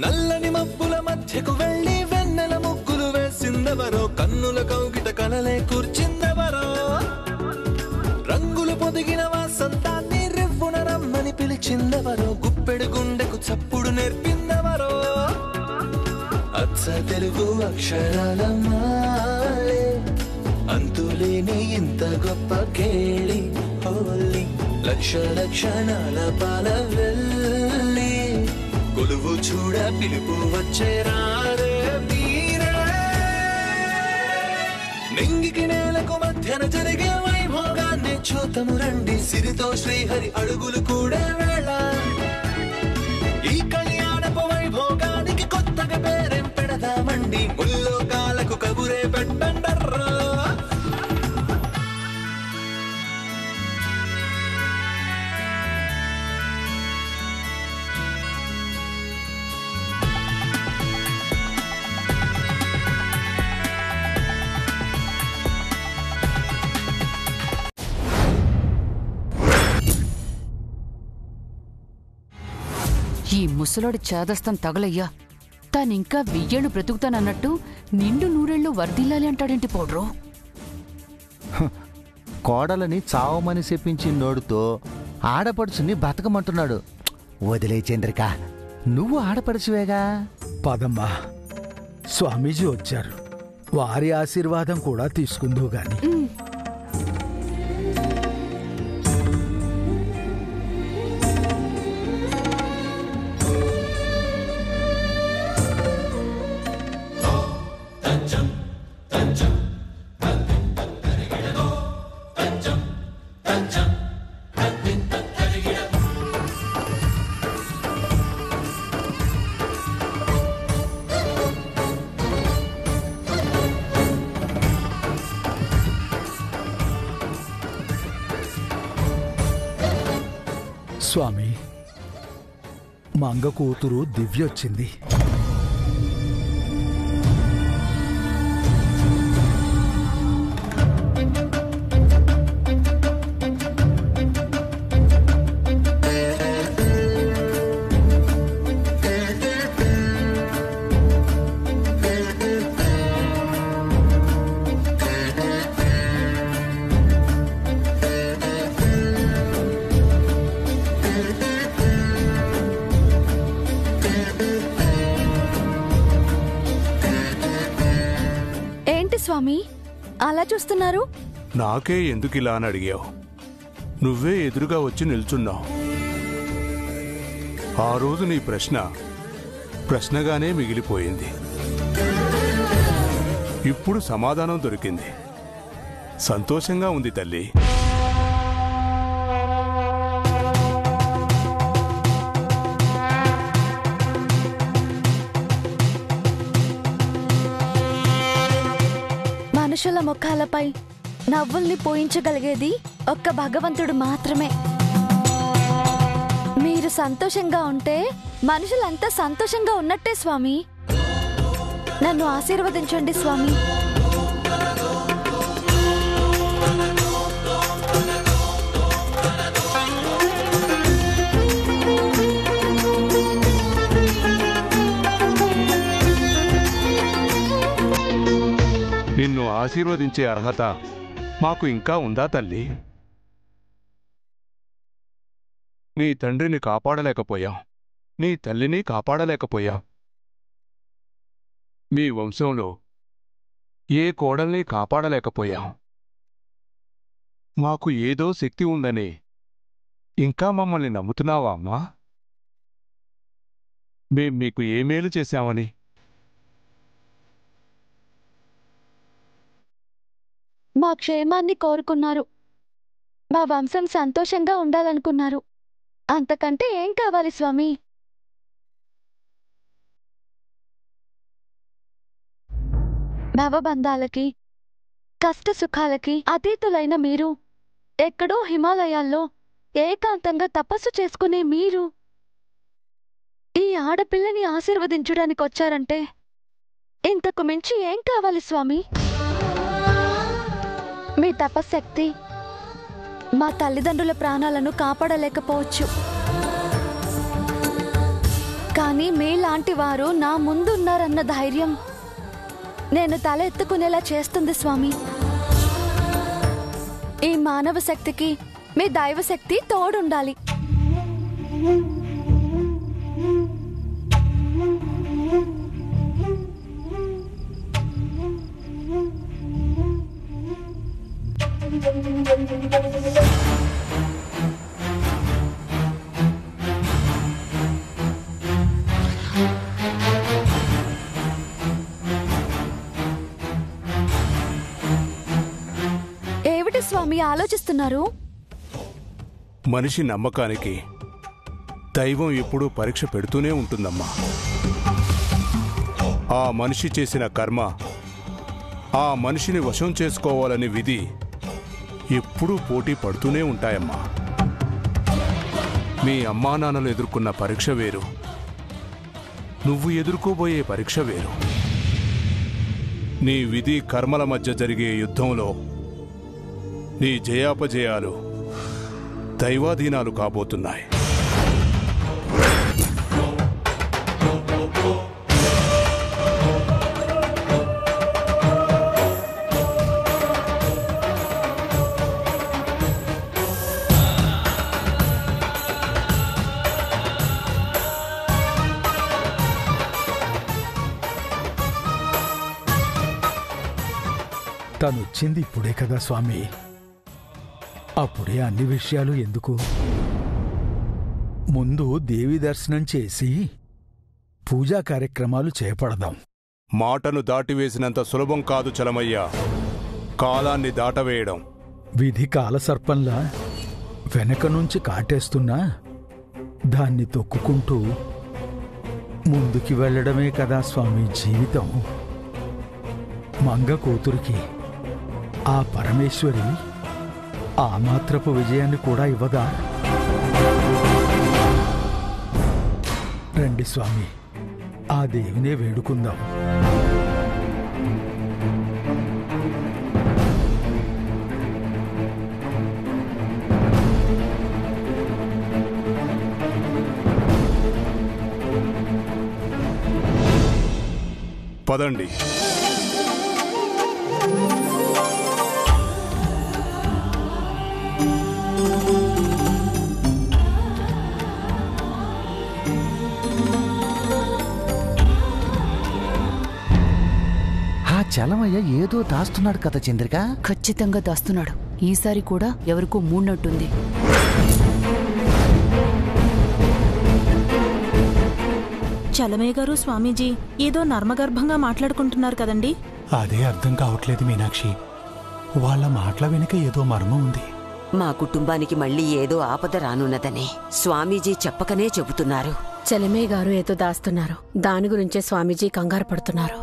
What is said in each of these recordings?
నల్లని మబ్బుల మధ్యకు వెళ్ళి వెన్నెల ముగ్గులు వేసిందెవరో, కన్నుల కౌగిట కలలే కూర్చిందెవరో, రంగులు పొదిగిన వాసంతాన్ని రివ్వున రమ్మని పిలిచిందెవరో, గుప్పెడు గుండెకు చప్పుడు నేర్పిందెవరో, అచ్చ తెలుగు అక్షరాల మాలే అంతులేని ఇంత గొప్ప కేళి హోలీ, లక్ష లక్షణాల పాల వెళ్ళి కొలువు చూడ పిలుపు వచ్చేరారే మీరే, నింగికి నేలకు మధ్యన జరిగే వైభోగాన్ని చూతము రండి, సిరితో శ్రీహరి అడుగులు కూడే వేళ, ఈ కళ్యాణపు వైభోగానికి కొత్తగా పేరేం పెడదామండి, ముల్లోకాలకు కబురే పెట్టండర్రా. ఈ ముసలోడి చేదస్తం తగలయ్యా, తానింకా 1000 ఏళ్ళు బ్రతుకుతానన్నట్టు నిండు నూరేళ్లు వర్ధిల్లాలి అంటాడేంటి పౌడ్రు? కోడలని చావమని చెప్పించి నోడుతో ఆడపడుచుని బతకమంటున్నాడు. వదిలే చంద్రిక, నువ్వు ఆడపడుచువేగా. పదమ్మా, స్వామీజీ వచ్చారు, వారి ఆశీర్వాదం కూడా తీసుకుందో గాని. స్వామి, మంగ కూతురు దివ్యొచ్చింది. స్వామి, అలా చూస్తున్నారు? నాకే ఎందుకిలా అని అడిగావు? నువ్వే ఎదురుగా వచ్చి నిల్చున్నావు. ఆ రోజు నీ ప్రశ్నగానే మిగిలిపోయింది. ఇప్పుడు సమాధానం దొరికింది. సంతోషంగా ఉంది తల్లి. మనుషుల ముఖాలపై నవ్వుల్ని పోయించగలిగేది ఒక్క భగవంతుడు మాత్రమే. మీరు సంతోషంగా ఉంటే మనుషులంతా సంతోషంగా ఉన్నట్టే స్వామి. నన్ను ఆశీర్వదించండి స్వామి. నిన్ను ఆశీర్వదించే అర్హత మాకు ఇంకా ఉందా తల్లి? నీ తండ్రిని కాపాడలేకపోయాం, నీ తల్లిని కాపాడలేకపోయాం, మీ వంశంలో ఏ కోడల్ని కాపాడలేకపోయాం. మాకు ఏదో శక్తి ఉందని ఇంకా మమ్మల్ని నమ్ముతున్నావా అమ్మా? మేం మీకు ఏ మేలు చేశామని? మా క్షేమాన్ని కోరుకున్నారు, మా వంశం సంతోషంగా ఉండాలనుకున్నారు. అంతకంటే ఏం కావాలి స్వామి? భవబంధాలకి కష్ట సుఖాలకి అతీతులైన మీరు, ఎక్కడో హిమాలయాల్లో ఏకాంతంగా తపస్సు చేసుకునే మీరు ఈ ఆడపిల్లని ఆశీర్వదించడానికి వచ్చారంటే ఇంతకు మించి ఏం కావాలి స్వామి? మీ తపశక్తి మా తల్లిదండ్రుల ప్రాణాలను కాపాడలేకపోవచ్చు, కానీ మీలాంటి వారు నా ముందున్నారన్న ధైర్యం నేను తల ఎత్తుకునేలా చేస్తుంది స్వామి. ఈ మానవ శక్తికి మీ దైవశక్తి తోడుండాలి. ఏమిటి స్వామి ఆలోచిస్తున్నారు? మనిషి నమ్మకానికి దైవం ఎప్పుడూ పరీక్ష పెడుతూనే ఉంటుందమ్మా. ఆ మనిషి చేసిన కర్మ ఆ మనిషిని వశం చేసుకోవాలని విధి ఎప్పుడూ పోటీ పడుతూనే ఉంటాయమ్మా. మీ అమ్మా నాన్నలు ఎదుర్కొన్న పరీక్ష వేరు, నువ్వు ఎదుర్కోబోయే పరీక్ష వేరు. నీ విధి కర్మల మధ్య జరిగే యుద్ధంలో నీ జయాపజయాలు దైవాధీనాలు కాబోతున్నాయి. తనొచ్చింది ఇప్పుడే కదా స్వామి, అప్పుడే అన్ని విషయాలు ఎందుకు? ముందు దేవి దర్శనం చేసి పూజా కార్యక్రమాలు చేపడదాం. మాటను దాటివేసినంత సులభం కాదు చలమయ్య కాలాన్ని దాటవేయడం. విధి కాలసర్పంలా వెనక నుంచి కాటేస్తున్నా దాన్ని తొక్కుకుంటూ ముందుకి వెళ్ళడమే కదా స్వామి జీవితం. మంగ కూతురికి ఆ పరమేశ్వరి ఆ మాత్రపు విజయాన్ని కూడా ఇవ్వదా? రండి స్వామి, ఆ దేవినే వేడుకుందాం. పదండి. చలమయ్య ఏదో దాస్తున్నాడు కదా చంద్రిక. ఖచ్చితంగా దాస్తున్నాడు. ఈసారి కూడా ఎవరికో మూడినట్టుంది. చలమయ్య గారు, స్వామీజీ ఏదో నర్మగర్భంగా మాట్లాడుకుంటున్నారు కదండి. అదే అర్థం కావట్లేదు మీనాక్షి. వాళ్ళ మాటల వెనుక ఏదో మర్మం ఉంది. మా కుటుంబానికి మళ్ళీ ఏదో ఆపద రానున్నదని స్వామీజీ చెప్పకనే చెబుతున్నారు. చలమయ్య గారు ఏదో దాస్తున్నారు. దాని గురించే స్వామీజీ కంగారు పడుతున్నారు.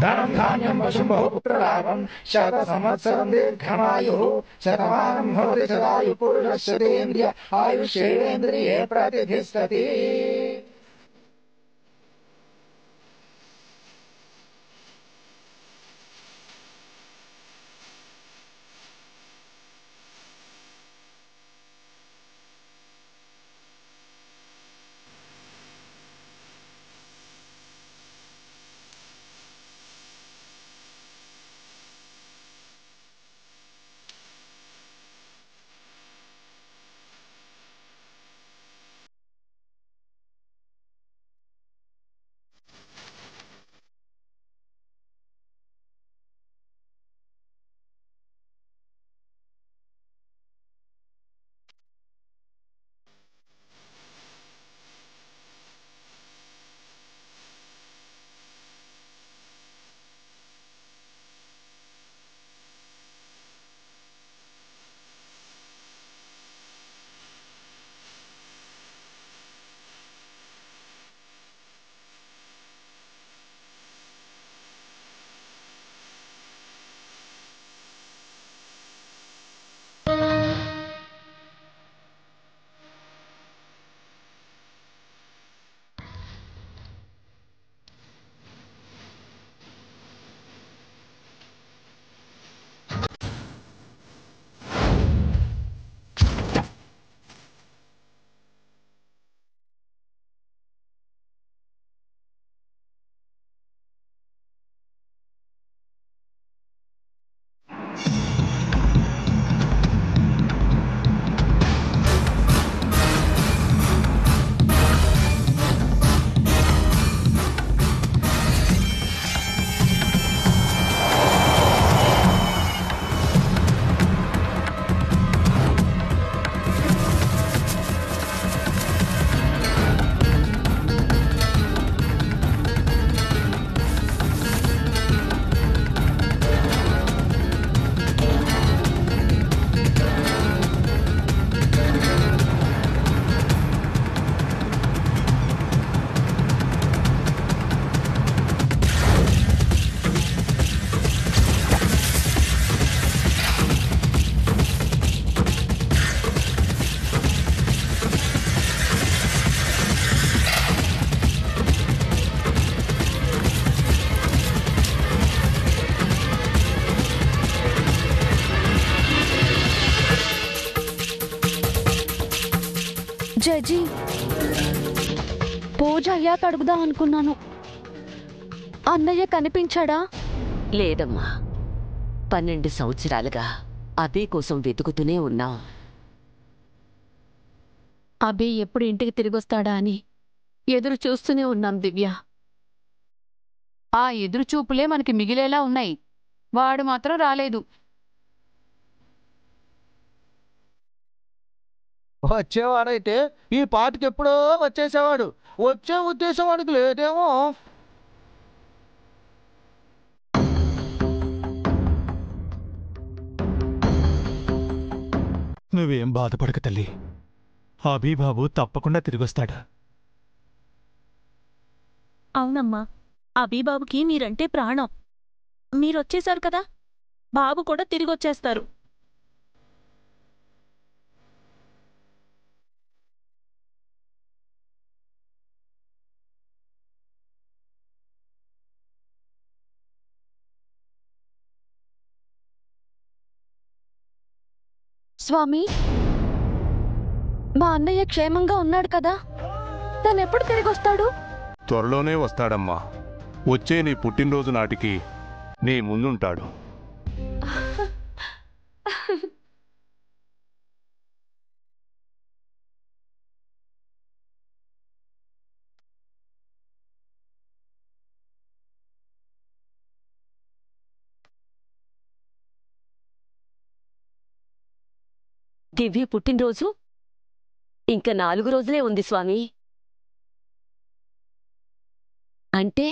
ధనం ధాన్యం వశం బహుపుత్రలాభం శత సంవత్సరం దీర్ఘమాయు శతమానం భవతి సదాయు పురుషస్యేంద్రియ ఆయుష్యేంద్రియే ప్రతిష్ఠతి. జడ్జి, పూజ అయ్యాక అడుగుదాం అనుకున్నాను. అన్నయ్య కనిపించాడా? లేదమ్మా, 12 సంవత్సరాలుగా అభి కోసం వెతుకుతూనే ఉన్నాం. అభి ఎప్పుడు ఇంటికి తిరిగొస్తాడా అని ఎదురు చూస్తూనే ఉన్నాం దివ్య. ఆ ఎదురుచూపులే మనకి మిగిలేలా ఉన్నాయి. వాడు మాత్రం రాలేదు. వచ్చేవాడైతే ఈ పాటికి ఎప్పుడో వచ్చేసేవాడు. వచ్చే ఉద్దేశం వాడికి లేదేమో. నువ్వేం బాధపడక తల్లి, అభిబాబు తప్పకుండా తిరిగొస్తాడు. అవునమ్మా, అభిబాబుకి మీరంటే ప్రాణం. మీరొచ్చేశారు కదా, బాబు కూడా తిరిగొచ్చేస్తారు. స్వామి, మా అన్నయ్య క్షేమంగా ఉన్నాడు కదా? తను ఎప్పుడు తిరిగి వస్తాడు? త్వరలోనే వస్తాడమ్మా. వచ్చే నీ పుట్టినరోజు నాటికి నీ ముందుంటాడు. దివ్య పుట్టినరోజు ఇంకా 4 రోజులే ఉంది స్వామి. అంటే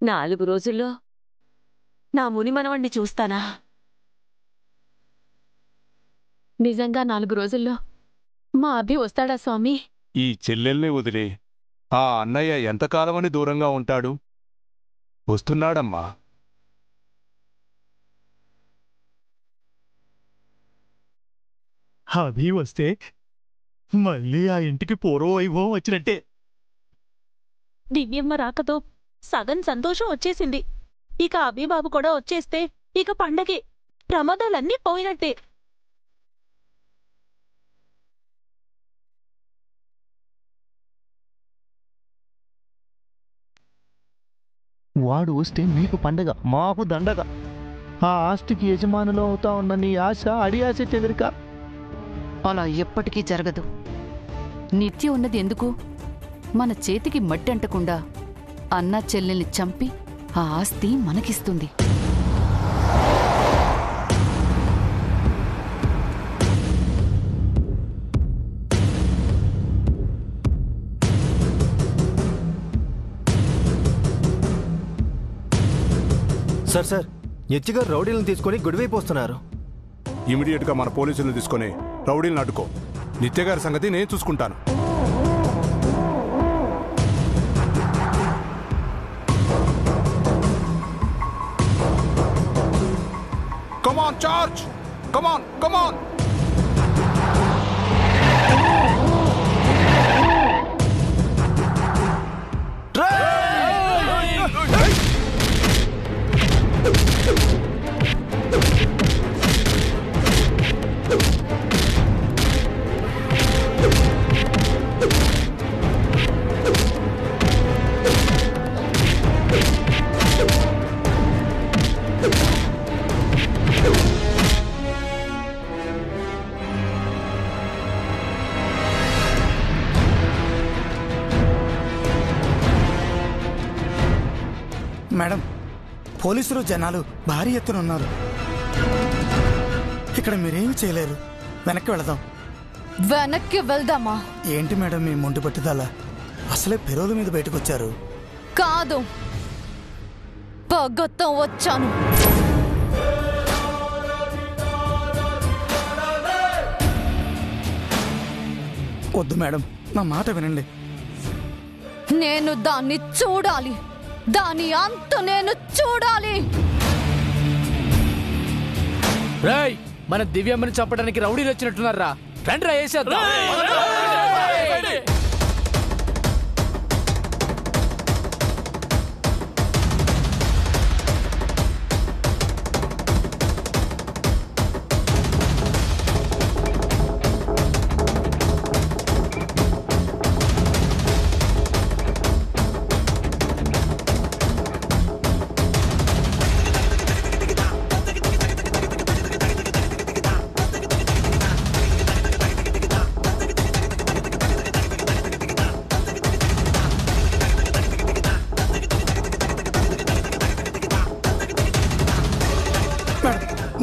4 రోజుల్లో నా ముని మనవణ్ణి చూస్తానా? నిజంగా 4 రోజుల్లో మా అభి వస్తాడా స్వామి? ఈ చెల్లెల్ని వదిలే ఆ అన్నయ్య ఎంతకాలమని దూరంగా ఉంటాడు? వస్తున్నాడమ్మా. అభి వస్తే మళ్ళీ ఆ ఇంటికి పూర్వవైభవం వచ్చినట్టే. దివ్యమ్మ రాకతో సగం సంతోషం వచ్చేసింది. ఇక అభిబాబు కూడా వచ్చేస్తే ఇక పండగే, ప్రమాదాలన్నీ పోయినట్టే. వాడు వస్తే మీకు పండగ, మాకు దండగ. ఆ ఆస్తికి యజమానులు అవుతా ఉన్న నీ ఆశ అడి ఆశ చంద్రిక. అలా ఎప్పటికీ జరగదు. నిత్య ఉన్నది ఎందుకు? మన చేతికి మట్టి అంటకుండా అన్న చెల్లెల్ని చంపి ఆ ఆస్తి మనకిస్తుంది. సార్ సార్, ఎచ్చిగారు రౌడీలను తీసుకొని గుడివైపు వస్తున్నారు. ఇమీడియట్గా మన పోలీసులను తీసుకొని రౌడీలను అడ్డుకో. నిత్యగారి సంగతి నేను చూసుకుంటాను. Come on, charge! Come on, come on! Madam, పోలీసులు జనాలు భారీ ఎత్తున ఉన్నారు. ఇక్కడ మీరేమీ చేయలేరు. వెనక్కి వెళదాం. వెనక్కి వెళ్దామా? ఏంటి మేడం మీ మొండి పట్టుదల? అసలే పెరోల మీద బయటకు వచ్చారు. కాదు, పగతో వచ్చాను. వద్దు మేడం, నా మాట వినండి. నేను దాన్ని చూడాలి. దాని అంతు నేను చూడాలి. రేయ్, మన దివ్యమ్మని చంపడానికి రౌడీలు వచ్చినట్టున్నారా? రండి రా, వేసేద్దాం.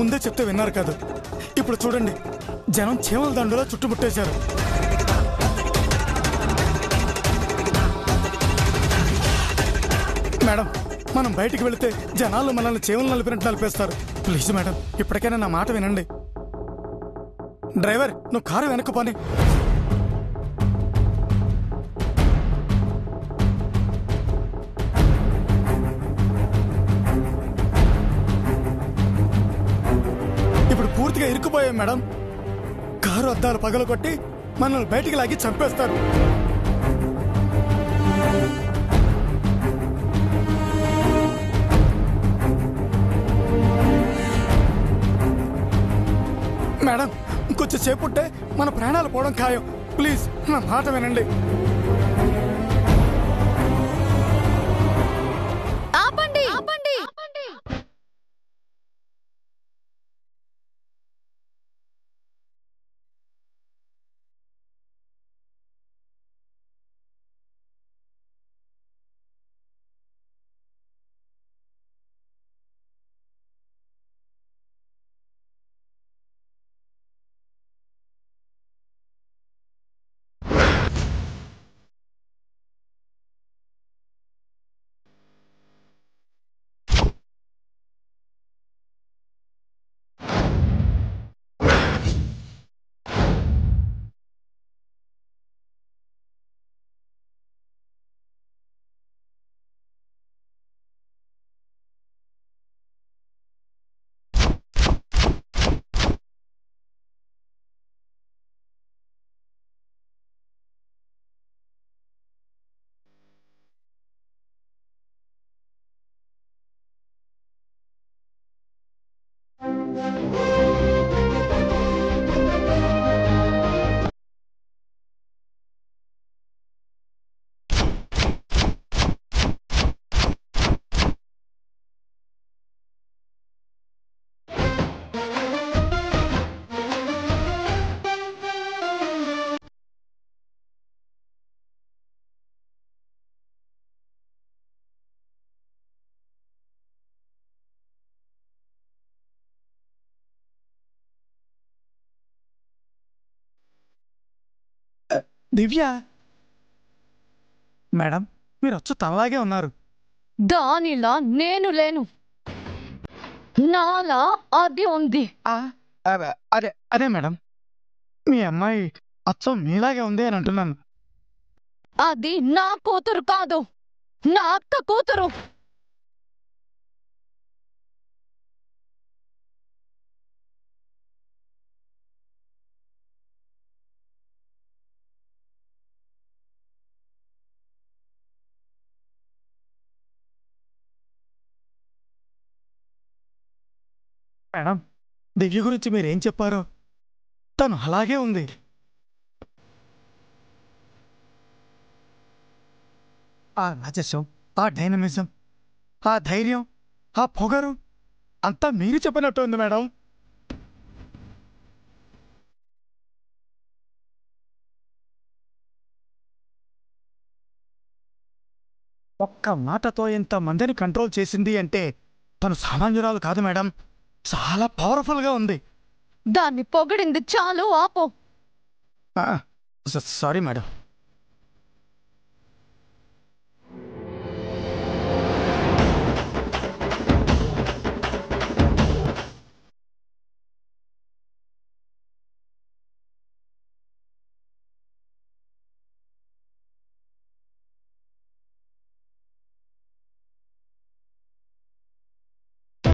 ముందే చెప్తే విన్నారు కాదు. ఇప్పుడు చూడండి, జనం చీమల దండులా చుట్టుముట్టేశారు. మేడం, మనం బయటికి వెళితే జనాలు మనల్ని చీమలు నలిపినట్టు నలిపేస్తారు. ప్లీజ్ మేడం, ఇప్పటికైనా నా మాట వినండి. డ్రైవర్, నువ్వు కారు వెనక్కు పోనీ. ఇప్పుడు పూర్తిగా ఇరుక్కుపోయాం మేడం. కారు అద్దాలు పగలగొట్టి మనల్ని బయటికి లాగి చంపేస్తారు. మేడం, ఇంకొంచెం సేపు ఉంటే మన ప్రాణాలు పోవడం ఖాయం. ప్లీజ్ నా మాట వినండి. ఆపండి, ఆపండి. దివ్య మేడం, మీరు వచ్చి తనలాగే ఉన్నారు. దానిలా నేను లేను, నాలా అది ఉంది. అదే అదే మేడం, మీ అమ్మాయి అచ్చం మీలాగే ఉంది అని అంటున్నాను. అది నా కూతురు కాదు, నా అక్క కూతురు. మేడం, దివ్య గురించి మీరేం చెప్పారో తను అలాగే ఉంది. ఆ రాజస్వం, ఆ డైనమిజం, ఆ ధైర్యం, ఆ పొగరు అంతా మీరు చెప్పినట్టు ఉంది మేడం. ఒక్క మాటతో ఇంత మందిని కంట్రోల్ చేసింది అంటే తను సామాన్యురాలు కాదు మేడం, చాలా పవర్ఫుల్గా ఉంది. దాన్ని పొగిడింది చాలు, ఆపో. Sorry madam.